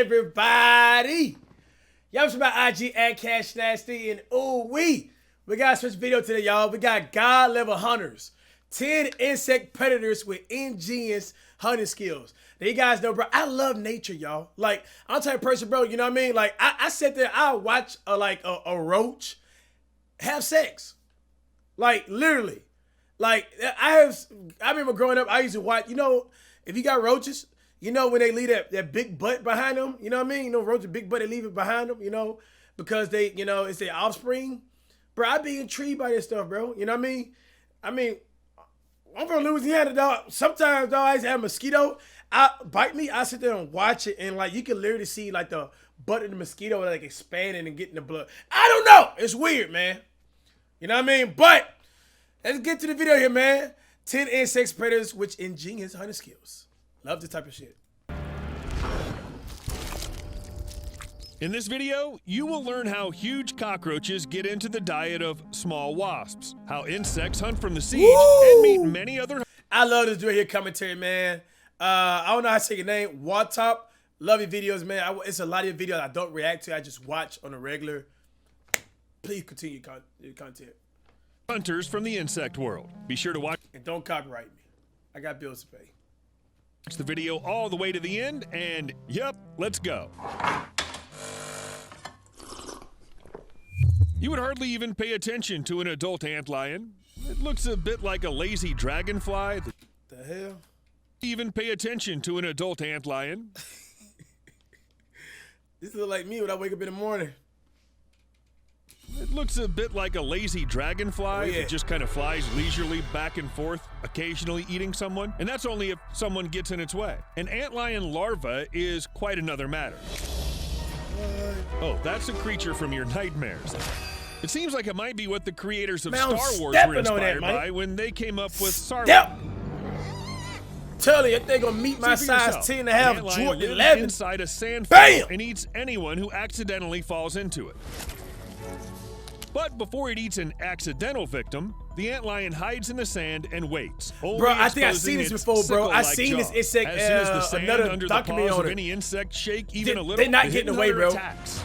everybody? Y'all from my IG at Cash Nasty, and we got a special video today, y'all. We got God level hunters, 10 insect predators with ingenious hunting skills. Now, you guys know, bro, I love nature, y'all. Like, I'm the type of person, bro, you know what I mean? Like, I sit there, I watch a roach have sex. Like, literally. Like, I remember growing up, I used to watch, you know, if you got roaches, you know, when they leave that big butt behind them, you know what I mean? You know, roaches, big butt, they leave it behind them, you know, because they, you know, it's their offspring. Bro, I be intrigued by this stuff, bro. You know what I mean? I'm from Louisiana, dog. Sometimes, dog, I used to have a mosquito. Bite me, I sit there and watch it, and, like, you can literally see, like, the butt of the mosquito, like, expanding and getting the blood. I don't know. It's weird, man. You know what I mean? But let's get to the video here, man. 10 insect predators with ingenious hunting skills. Love this type of shit. In this video, you will learn how huge cockroaches get into the diet of small wasps, how insects hunt from the siege, and meet many other... I love this dude here commentary, man. I don't know how to say your name. Watop. Love your videos, man. It's a lot of your videos I don't react to. I just watch on a regular. Please continue your content. Hunters from the insect world. Be sure to watch... And don't copyright me. I got bills to pay. Watch the video all the way to the end, and yep, let's go. You would hardly even pay attention to an adult antlion. It looks a bit like a lazy dragonfly. The hell? Even pay attention to an adult antlion. This looks like me when I wake up in the morning. It looks a bit like a lazy dragonfly that just kind of flies leisurely back and forth, occasionally eating someone. And that's only if someone gets in its way. An antlion larva is quite another matter. Oh, that's a creature from your nightmares. It seems like it might be what the creators of Star Wars were inspired by when they came up with Sarva. Tell you, they're gonna meet my size 10 and a half, Jordan 11. Inside a sandfall and eats anyone who accidentally falls into it. But before it eats an accidental victim, the antlion hides in the sand and waits. Bro, I think I've seen this before, bro. I've seen this insect, as soon as the sand another under documentary the paws on of it. any insect shake even a little, they're not getting away, bro. Attacks.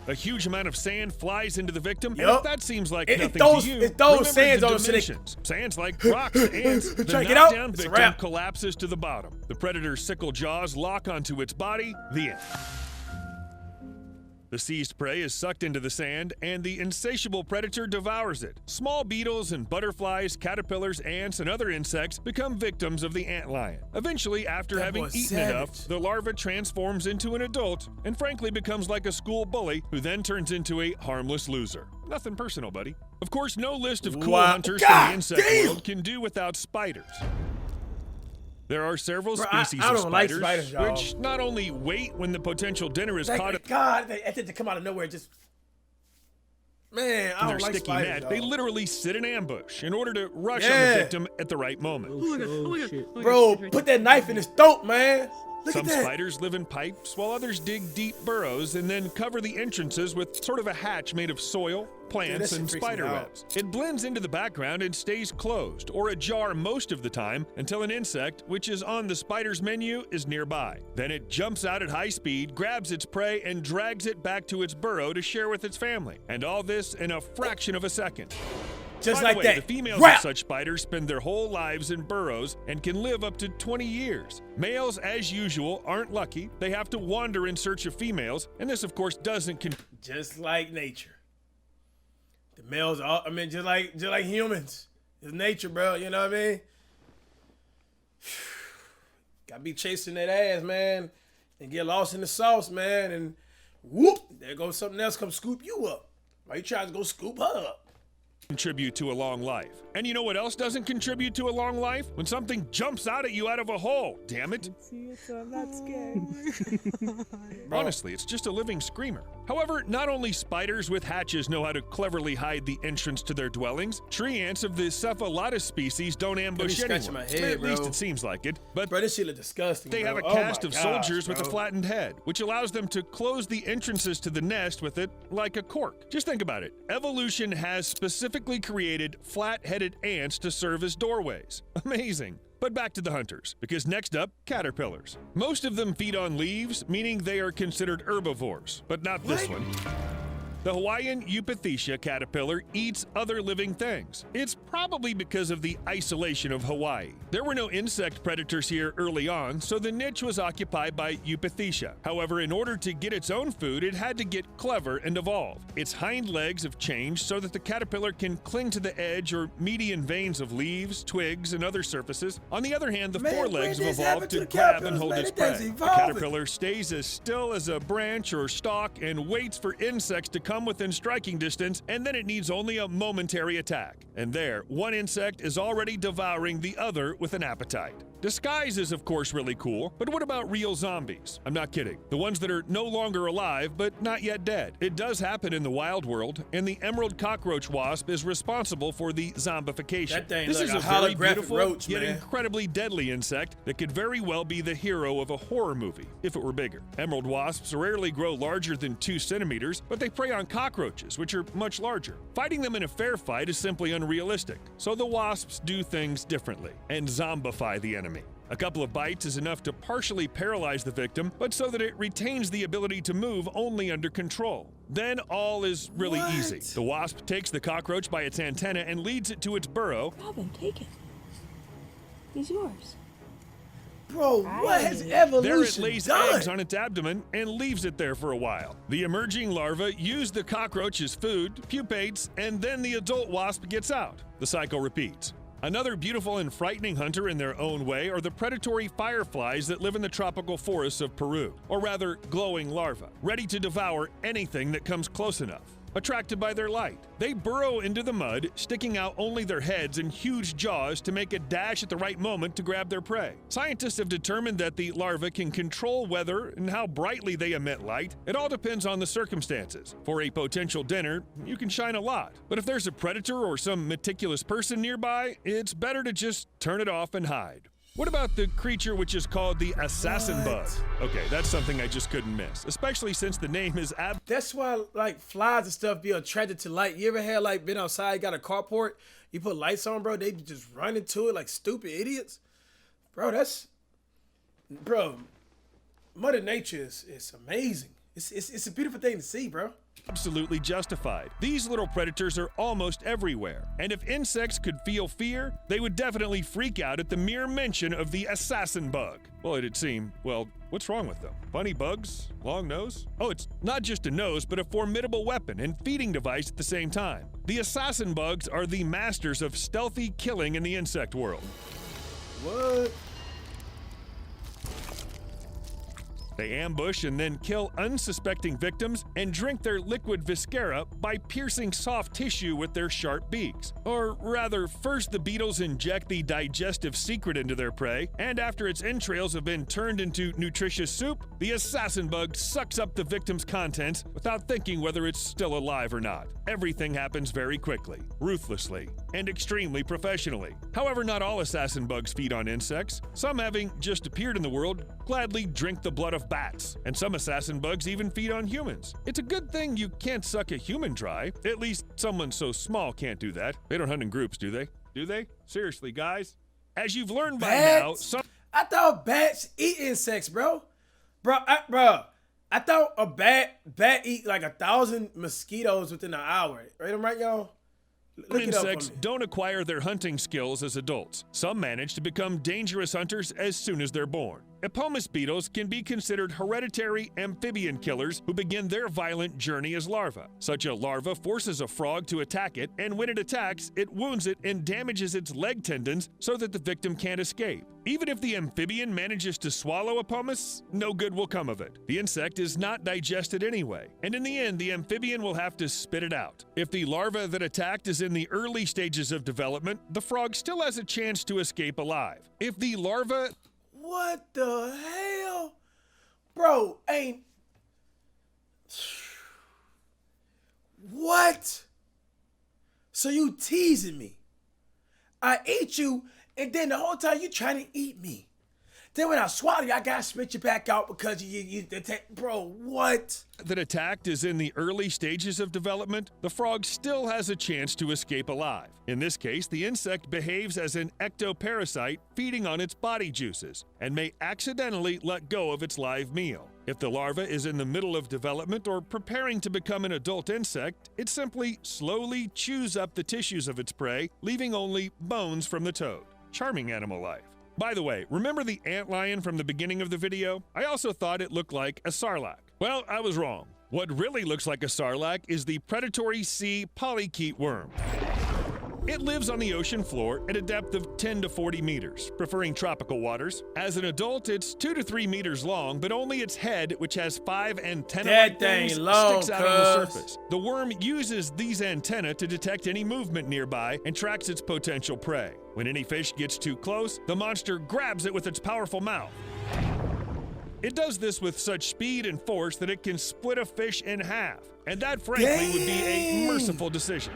A huge amount of sand flies into the victim, and Yep. if that seems like It nothing throws- to you, it throws remember sands the on the dimensions. Sands like rocks to ants. The Try to get out, knockdown it's a victim wrap. collapses to the bottom. The predator's sickle jaws lock onto its body. The end. The seized prey is sucked into the sand, and the insatiable predator devours it. Small beetles and butterflies, caterpillars, ants, and other insects become victims of the antlion. Eventually, after having eaten enough, the larva transforms into an adult and frankly becomes like a school bully who then turns into a harmless loser. Nothing personal, buddy. Of course, no list of cool hunters from the insect world can do without spiders. There are several species of spiders, which not only wait when the potential dinner is caught up God, I think they come out of nowhere. Just man, I don't like sticky spiders. net, they literally sit in ambush in order to rush on the victim at the right moment. Bro, put that knife in his throat, man. Look Some at that. spiders live in pipes, while others dig deep burrows and then cover the entrances with sort of a hatch made of soil, plants, and spider webs. It blends into the background and stays closed, or ajar most of the time, until an insect, which is on the spider's menu, is nearby. Then it jumps out at high speed, grabs its prey, and drags it back to its burrow to share with its family. And all this in a fraction of a second. Just By like the way, that. The females of such spiders spend their whole lives in burrows and can live up to 20 years. Males, as usual, aren't lucky. They have to wander in search of females, and this, of course, doesn't just like nature. The males are, I mean, just like humans. It's nature, bro. You know what I mean? Gotta be chasing that ass, man, and get lost in the sauce, man, and whoop, there goes something else come scoop you up. Why you trying to go scoop her up? contribute to a long life. And you know what else doesn't contribute to a long life? When something jumps out at you out of a hole. Damn it. See it, so I'm not scared. Honestly, it's just a living screamer. However, not only spiders with hatches know how to cleverly hide the entrance to their dwellings, tree ants of the Cephalotus species don't ambush anyone. My head, at least it seems like it. But bro, this shit look disgusting. they have a cast of soldiers with a flattened head, which allows them to close the entrances to the nest with it like a cork. Just think about it. Evolution has specifically created flat-headed ants to serve as doorways. Amazing. But back to the hunters, because next up, caterpillars. Most of them feed on leaves, meaning they are considered herbivores, but not this one. The Hawaiian Eupathecia caterpillar eats other living things. It's probably because of the isolation of Hawaii. There were no insect predators here early on, so the niche was occupied by Eupathecia. However, in order to get its own food, it had to get clever and evolve. Its hind legs have changed so that the caterpillar can cling to the edge or median veins of leaves, twigs, and other surfaces. On the other hand, the forelegs have evolved to grab and hold its prey. The caterpillar stays as still as a branch or stalk and waits for insects to come within striking distance, and then it needs only a momentary attack. And there, one insect is already devouring the other with an appetite. Disguise is of course really cool, but what about real zombies? I'm not kidding. The ones that are no longer alive but not yet dead. It does happen in the wild world, and the emerald cockroach wasp is responsible for the zombification. That thing This like is a a very holographic beautiful roach, yet man. incredibly deadly insect that could very well be the hero of a horror movie if it were bigger. Emerald wasps rarely grow larger than 2 centimeters, but they prey on cockroaches, which are much larger. Fighting them in a fair fight is simply unrealistic, so the wasps do things differently and zombify the enemy. A couple of bites is enough to partially paralyze the victim, but so that it retains the ability to move only under control. Then all is really easy. The wasp takes the cockroach by its antenna and leads it to its burrow. Robin, take it. He's yours. Bro, what has evolution There it lays done? eggs on its abdomen and leaves it there for a while. The emerging larva use the cockroach as food, pupates, and then the adult wasp gets out. The cycle repeats. Another beautiful and frightening hunter in their own way are the predatory fireflies that live in the tropical forests of Peru, or rather glowing larvae, ready to devour anything that comes close enough. Attracted by their light, they burrow into the mud, sticking out only their heads and huge jaws to make a dash at the right moment to grab their prey. Scientists have determined that the larvae can control whether and how brightly they emit light. It all depends on the circumstances. For a potential dinner, you can shine a lot. But if there's a predator or some meticulous person nearby, it's better to just turn it off and hide. What about the creature which is called the assassin bug? Okay, that's something I just couldn't miss, especially since the name is That's why like flies and stuff be attracted to light. You ever had like been outside, got a carport, you put lights on, bro, they just run into it like stupid idiots. Bro, Mother Nature is amazing. It's a beautiful thing to see, bro. absolutely justified. These little predators are almost everywhere, and if insects could feel fear, they would definitely freak out at the mere mention of the assassin bug. Well, it'd seem, well, what's wrong with them? Funny bugs? Long nose? Oh, it's not just a nose, but a formidable weapon and feeding device at the same time. The assassin bugs are the masters of stealthy killing in the insect world. What? They ambush and then kill unsuspecting victims and drink their liquid viscera by piercing soft tissue with their sharp beaks. Or rather, first the beetles inject the digestive secret into their prey, and after its entrails have been turned into nutritious soup, the assassin bug sucks up the victim's contents without thinking whether it's still alive or not. Everything happens very quickly, ruthlessly, and extremely professionally. However, not all assassin bugs feed on insects. Some, having just appeared in the world, gladly drink the blood of bats, and some assassin bugs even feed on humans. It's a good thing you can't suck a human dry. At least someone so small can't do that. They don't hunt in groups, do they? Do they? Seriously, guys? As you've learned by now, I thought bats eat insects, bro. I thought a bat eat like 1,000 mosquitoes within an hour. Right, y'all? Look it up for insects me. don't acquire their hunting skills as adults. Some manage to become dangerous hunters as soon as they're born. Epomus beetles can be considered hereditary amphibian killers who begin their violent journey as larvae. Such a larva forces a frog to attack it, and when it attacks, it wounds it and damages its leg tendons so that the victim can't escape. Even if the amphibian manages to swallow Epomus, no good will come of it. The insect is not digested anyway, and in the end, the amphibian will have to spit it out. If the larva that attacked is in the early stages of development, the frog still has a chance to escape alive. If the larva... What the hell? Bro, What? So you teasing me. I eat you, and then the whole time you trying to eat me. Then when I swallow you, I gotta spit you back out because you bro, what? That attacked is in the early stages of development, the frog still has a chance to escape alive. In this case, the insect behaves as an ectoparasite feeding on its body juices and may accidentally let go of its live meal. If the larva is in the middle of development or preparing to become an adult insect, it simply slowly chews up the tissues of its prey, leaving only bones from the toad. Charming animal life. By the way, remember the antlion from the beginning of the video? I also thought it looked like a sarlacc. Well, I was wrong. What really looks like a sarlacc is the predatory sea polychaete worm. It lives on the ocean floor at a depth of 10 to 40 meters, preferring tropical waters. As an adult, it's 2 to 3 meters long, but only its head, which has 5 antennae-like things, sticks out on the surface. The worm uses these antennae to detect any movement nearby and tracks its potential prey. When any fish gets too close, the monster grabs it with its powerful mouth. It does this with such speed and force that it can split a fish in half, and that frankly would be a merciful decision.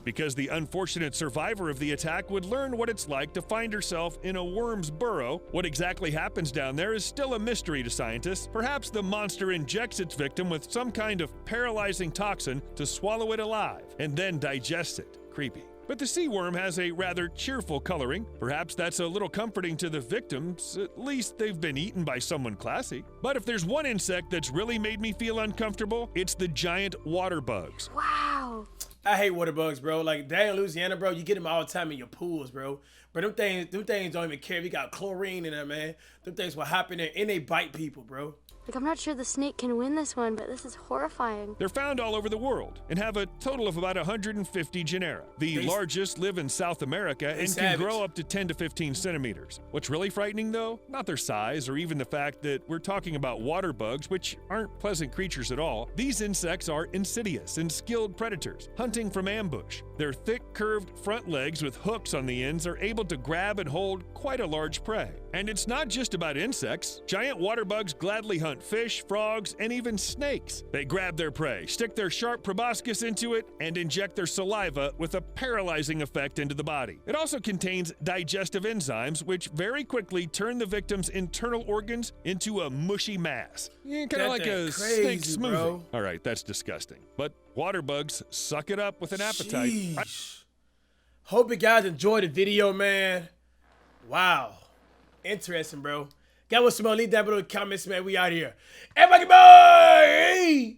Because the unfortunate survivor of the attack would learn what it's like to find herself in a worm's burrow. What exactly happens down there is still a mystery to scientists. Perhaps the monster injects its victim with some kind of paralyzing toxin to swallow it alive and then digests it. Creepy. But the sea worm has a rather cheerful coloring. Perhaps that's a little comforting to the victims. At least they've been eaten by someone classy. But if there's one insect that's really made me feel uncomfortable, it's the giant water bugs. Wow. I hate water bugs, bro. Like down in Louisiana, bro, you get them all the time in your pools, bro. But them things don't even care if you got chlorine in there, man. Them things will hop in there and they bite people, bro. Like, I'm not sure the snake can win this one, but this is horrifying. They're found all over the world and have a total of about 150 genera. The largest live in South America and can grow up to 10 to 15 centimeters. What's really frightening, though? Not their size or even the fact that we're talking about water bugs, which aren't pleasant creatures at all. These insects are insidious and skilled predators, hunting from ambush. Their thick, curved front legs with hooks on the ends are able to grab and hold quite a large prey. And it's not just about insects. Giant water bugs gladly hunt fish, frogs, and even snakes. They grab their prey, stick their sharp proboscis into it, and inject their saliva with a paralyzing effect into the body. It also contains digestive enzymes, which very quickly turn the victim's internal organs into a mushy mass. Kind of like a snake smoothie. Bro. All right, that's disgusting. But water bugs suck it up with an appetite. Hope you guys enjoyed the video, man. Wow. Interesting, bro. Got what's some more? Leave down below in the comments, man. We out here. Everybody, bye!